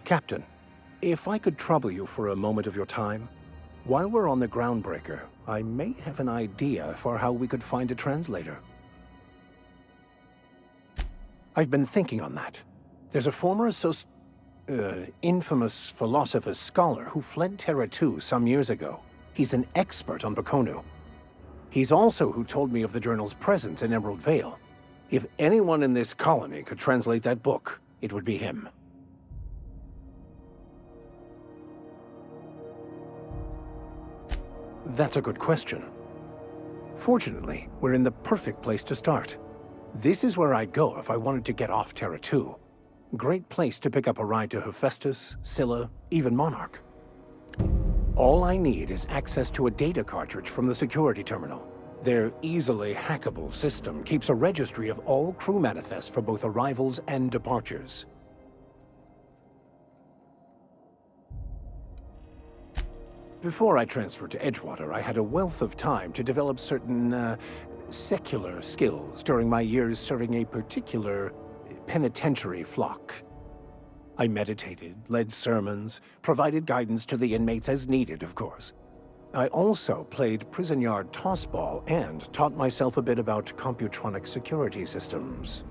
Captain, if I could trouble you for a moment of your time, while we're on the Groundbreaker, I may have an idea for how we could find a translator. I've been thinking on that. There's a former infamous philosopher scholar who fled Terra 2 some years ago. He's an expert on Baconu. He's also who told me of the journal's presence in Emerald Vale. If anyone in this colony could translate that book, it would be him. That's a good question. Fortunately, we're in the perfect place to start. This is where I'd go if I wanted to get off Terra 2. Great place to pick up a ride to Hephaestus, Scylla, even Monarch. All I need is access to a data cartridge from the security terminal. Their easily hackable system keeps a registry of all crew manifests for both arrivals and departures. Before I transferred to Edgewater, I had a wealth of time to develop certain, secular skills during my years serving a particular penitentiary flock. I meditated, led sermons, provided guidance to the inmates as needed, of course. I also played prison yard tossball and taught myself a bit about computronic security systems.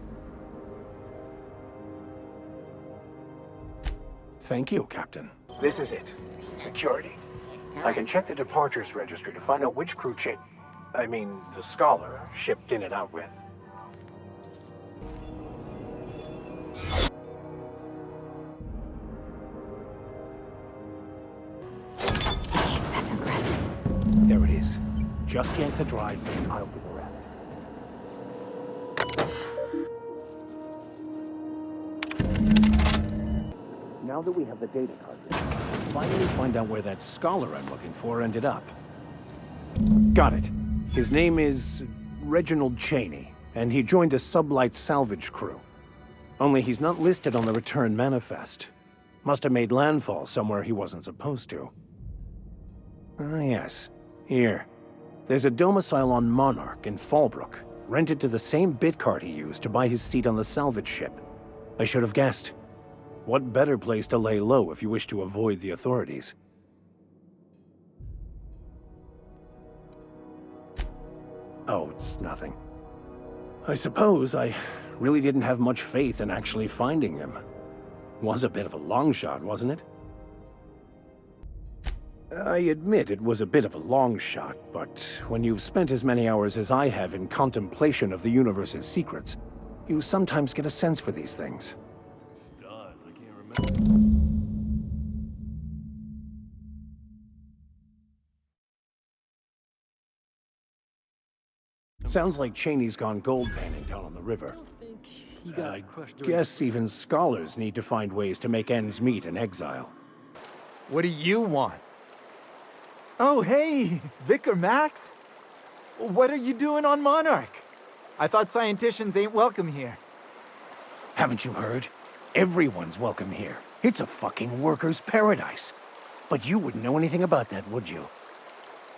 Thank you, Captain. This is it. Security. I can check the departures registry to find out which crew the scholar shipped in and out with. That's impressive. There it is. Just yank the drive and I'll do the rest. Now that we have the data cartridge, let's finally find out where that scholar I'm looking for ended up. Got it. His name is Reginald Cheney, and he joined a sublight salvage crew. Only he's not listed on the return manifest. Must have made landfall somewhere he wasn't supposed to. Ah, yes. Here. There's a domicile on Monarch in Fallbrook, rented to the same bit card he used to buy his seat on the salvage ship. I should have guessed. What better place to lay low if you wish to avoid the authorities? Oh, it's nothing. I suppose I really didn't have much faith in actually finding him. Was a bit of a long shot, wasn't it? I admit it was a bit of a long shot, but when you've spent as many hours as I have in contemplation of the universe's secrets, you sometimes get a sense for these things. Stars, I can't remember. Sounds like Cheney's gone gold panning down on the river. I guess even scholars need to find ways to make ends meet in exile. What do you want? Oh, hey, Vicar Max. What are you doing on Monarch? I thought scienticians ain't welcome here. Haven't you heard? Everyone's welcome here. It's a fucking worker's paradise. But you wouldn't know anything about that, would you?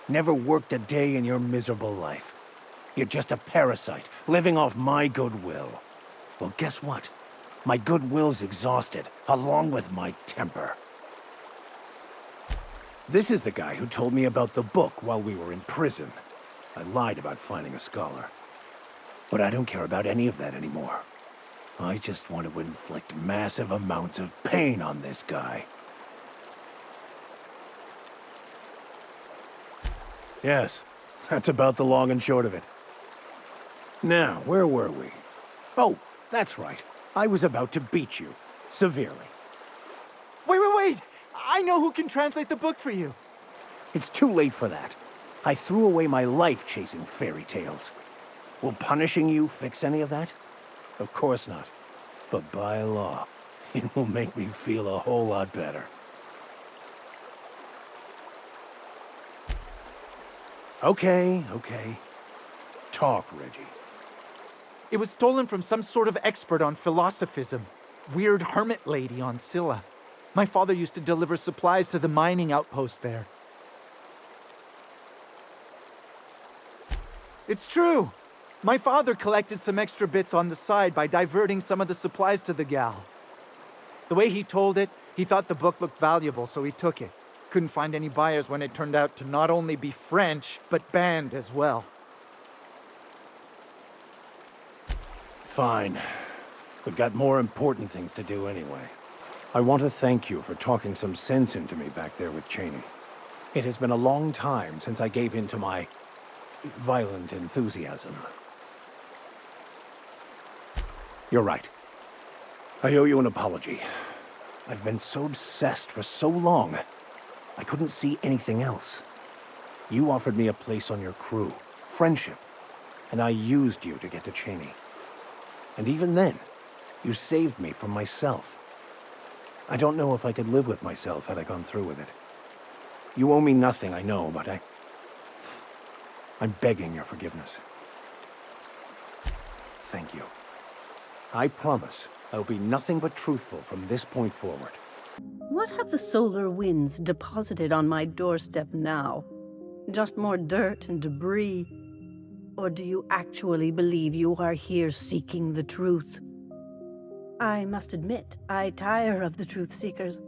Never worked a day in your miserable life. You're just a parasite, living off my goodwill. Well, guess what? My goodwill's exhausted, along with my temper. This is the guy who told me about the book while we were in prison. I lied about finding a scholar. But I don't care about any of that anymore. I just want to inflict massive amounts of pain on this guy. Yes, that's about the long and short of it. Now, where were we? Oh, that's right. I was about to beat you. Severely. Wait! I know who can translate the book for you. It's too late for that. I threw away my life chasing fairy tales. Will punishing you fix any of that? Of course not. But by law, it will make me feel a whole lot better. Okay. Talk, Reggie. It was stolen from some sort of expert on philosophism. Weird hermit lady on Scylla. My father used to deliver supplies to the mining outpost there. It's true. My father collected some extra bits on the side by diverting some of the supplies to the gal. The way he told it, he thought the book looked valuable, so he took it. Couldn't find any buyers when it turned out to not only be French, but banned as well. Fine. We've got more important things to do anyway. I want to thank you for talking some sense into me back there with Cheney. It has been a long time since I gave in to my violent enthusiasm. You're right. I owe you an apology. I've been so obsessed for so long, I couldn't see anything else. You offered me a place on your crew, friendship, and I used you to get to Cheney. And even then, you saved me from myself. I don't know if I could live with myself had I gone through with it. You owe me nothing, I know, but I'm begging your forgiveness. Thank you. I promise I'll be nothing but truthful from this point forward. What have the solar winds deposited on my doorstep now? Just more dirt and debris? Or do you actually believe you are here seeking the truth? I must admit, I tire of the truth seekers.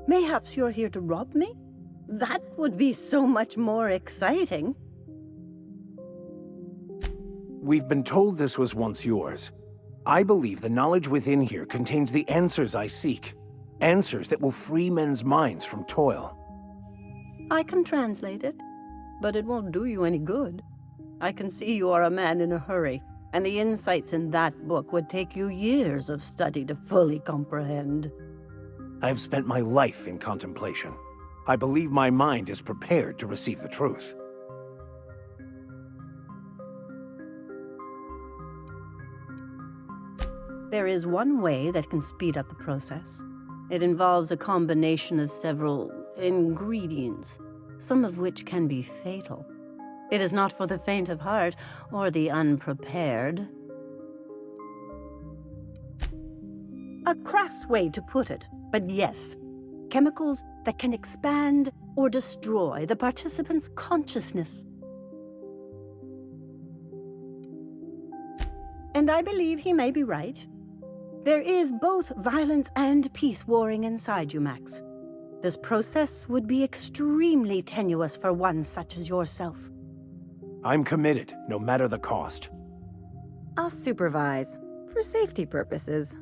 Mayhaps you're here to rob me? That would be so much more exciting. We've been told this was once yours. I believe the knowledge within here contains the answers I seek. Answers that will free men's minds from toil. I can translate it, but it won't do you any good. I can see you are a man in a hurry, and the insights in that book would take you years of study to fully comprehend. I have spent my life in contemplation. I believe my mind is prepared to receive the truth. There is one way that can speed up the process. It involves a combination of several ingredients, some of which can be fatal. It is not for the faint of heart or the unprepared. A crass way to put it, but yes, chemicals that can expand or destroy the participant's consciousness. And I believe he may be right. There is both violence and peace warring inside you, Max. This process would be extremely tenuous for one such as yourself. I'm committed, no matter the cost. I'll supervise, for safety purposes.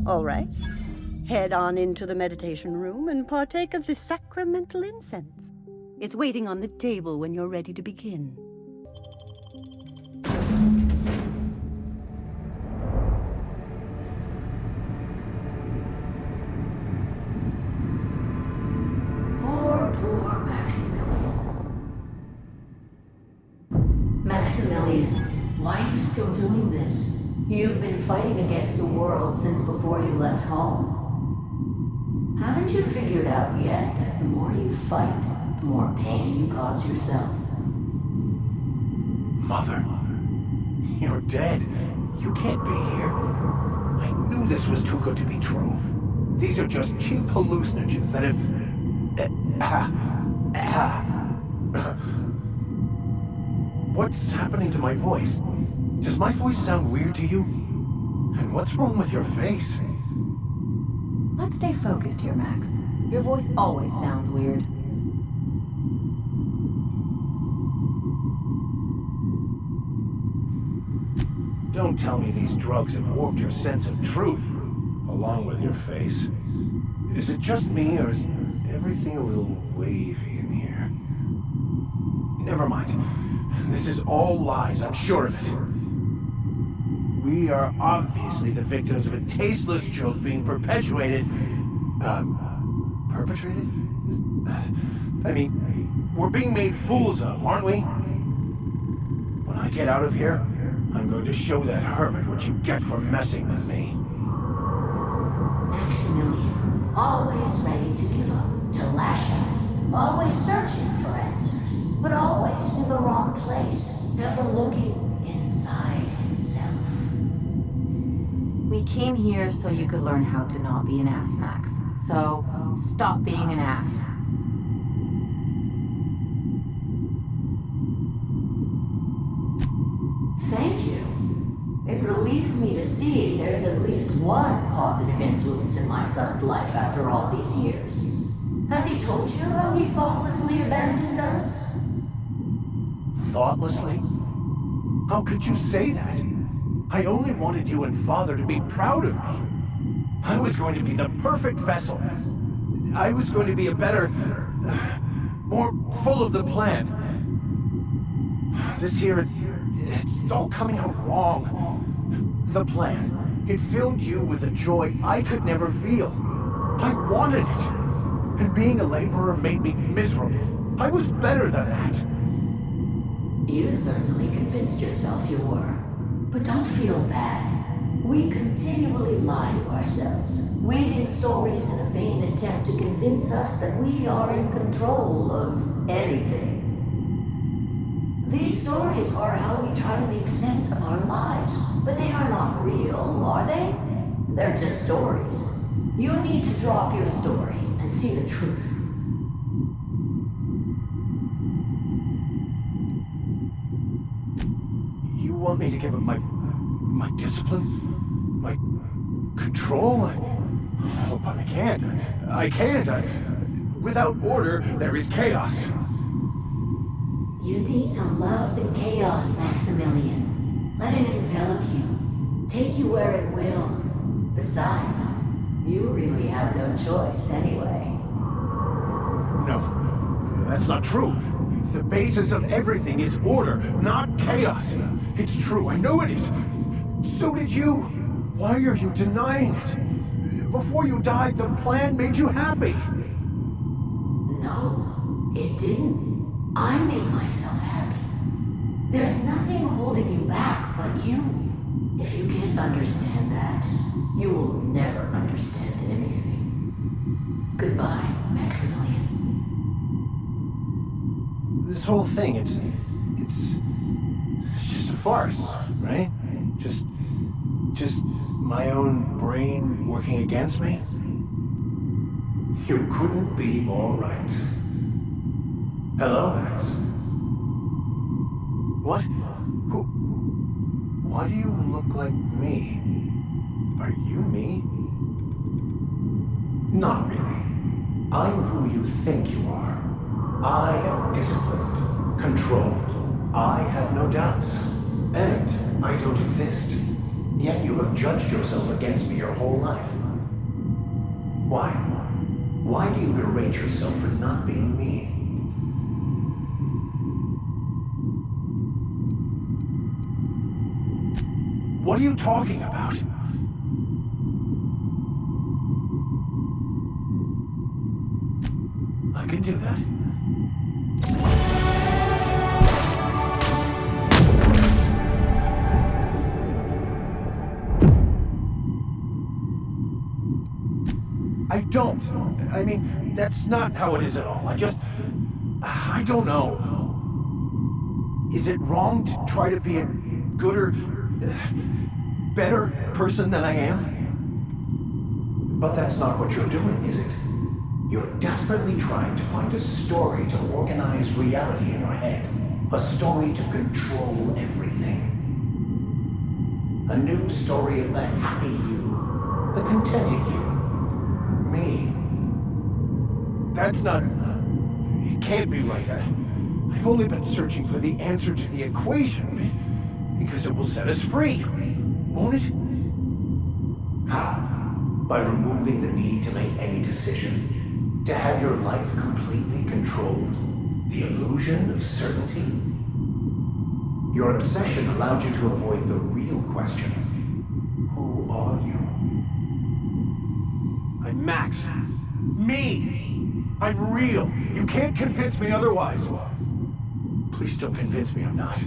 All right. Head on into the meditation room and partake of the sacramental incense. It's waiting on the table when you're ready to begin. Poor Maximilian. Maximilian, why are you still doing this? You've been fighting against the world since before you left home. Haven't you figured out yet that the more you fight, the more pain you cause yourself? Mother, you're dead. You can't be here. I knew this was too good to be true. These are just cheap hallucinogens that have... What's happening to my voice? Does my voice sound weird to you? And what's wrong with your face? Let's stay focused here, Max. Your voice always sounds weird. Don't tell me these drugs have warped your sense of truth, along with your face. Is it just me, or is everything a little wavy in here? Never mind. This is all lies, I'm sure of it. We are obviously the victims of a tasteless joke being perpetuated... perpetrated? I mean, we're being made fools of, aren't we? When I get out of here, I'm going to show that hermit what you get for messing with me. Maximilian, always ready to give up, to lash out, always searching for answers, but always in the wrong place, never looking inside himself. We came here so you could learn how to not be an ass, Max. So, stop being an ass. Thank you. pains me to see there's at least one positive influence in my son's life after all these years. Has he told you how he thoughtlessly abandoned us? Thoughtlessly? How could you say that? I only wanted you and Father to be proud of me. I was going to be the perfect vessel. I was going to be a better, more full of the plan. This here, it's all coming out wrong. The plan, it filled you with a joy I could never feel. I wanted it. And being a laborer made me miserable. I was better than that. You certainly convinced yourself you were. But don't feel bad. We continually lie to ourselves, weaving stories in a vain attempt to convince us that we are in control of anything. These stories are how we try to make sense of our lives, but they are not real, are they? They're just stories. You need to drop your story and see the truth. You want me to give up my discipline? My control? Oh, but I can't. I can't. Without order, there is chaos. You need to love the chaos, Maximilian. Let it envelop you. Take you where it will. Besides, you really have no choice anyway. No, that's not true. The basis of everything is order, not chaos. It's true, I know it is. So did you. Why are you denying it? Before you died, the plan made you happy. No, it didn't. I made myself happy. There's nothing holding you back but you. If you can't understand that, you will never understand anything. Goodbye, Maximilian. This whole thing, it's just a farce, right? Just my own brain working against me? You couldn't be more right. Hello, Max. What? Who? Why do you look like me? Are you me? Not really. I'm who you think you are. I am disciplined, controlled. I have no doubts. And I don't exist. Yet you have judged yourself against me your whole life. Why? Why do you berate yourself for not being me? What are you talking about? I can do that. I don't. I mean, that's not how it is at all. I don't know. Is it wrong to try to be a gooder, better person than I am? But that's not what you're doing, is it? You're desperately trying to find a story to organize reality in your head. A story to control everything. A new story of the happy you, the contented you. Me. That's not... It can't be right. I've only been searching for the answer to the equation because it will set us free, won't it? How? By removing the need to make any decision, to have your life completely controlled, the illusion of certainty. Your obsession allowed you to avoid the real question. Who are you? I'm Max. Me! I'm real. You can't convince me otherwise. Please don't convince me I'm not.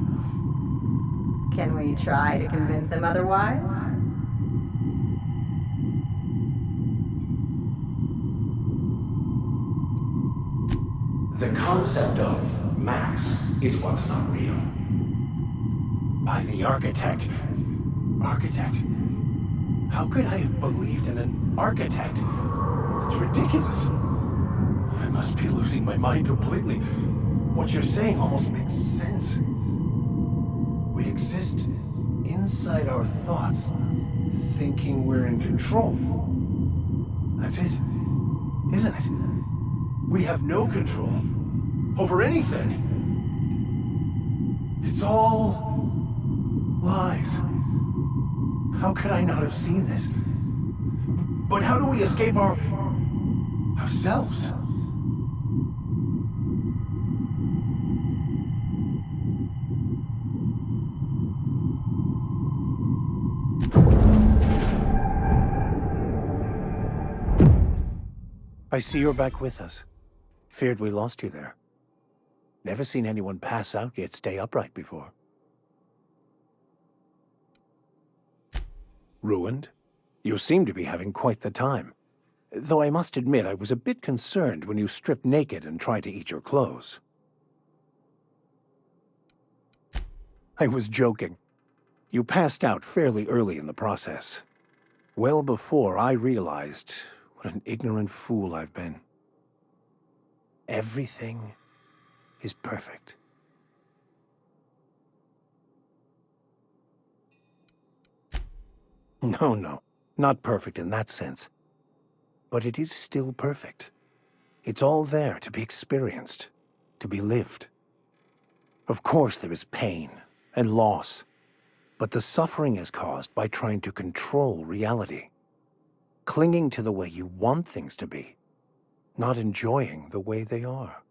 Can we try to convince him otherwise? The concept of Max is what's not real. By the architect. Architect? How could I have believed in an architect? It's ridiculous. I must be losing my mind completely. What you're saying almost makes sense. We exist in inside our thoughts, thinking we're in control. That's it, isn't it? We have no control over anything. It's all lies. How could I not have seen this? But how do we escape ourselves? I see you're back with us. Feared we lost you there. Never seen anyone pass out yet stay upright before. Ruined? You seem to be having quite the time. Though I must admit I was a bit concerned when you stripped naked and tried to eat your clothes. I was joking. You passed out fairly early in the process. Well before I realized what an ignorant fool I've been. Everything is perfect. No, not perfect in that sense. But it is still perfect. It's all there to be experienced, to be lived. Of course there is pain and loss, but the suffering is caused by trying to control reality. Clinging to the way you want things to be, not enjoying the way they are.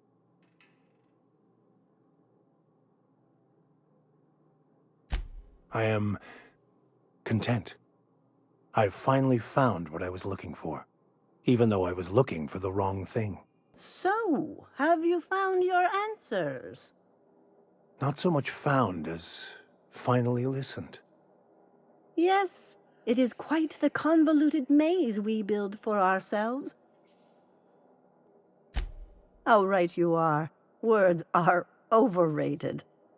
I am content. I've finally found what I was looking for, even though I was looking for the wrong thing. So, have you found your answers? Not so much found as finally listened. Yes, it is quite the convoluted maze we build for ourselves. How right you are. Words are overrated.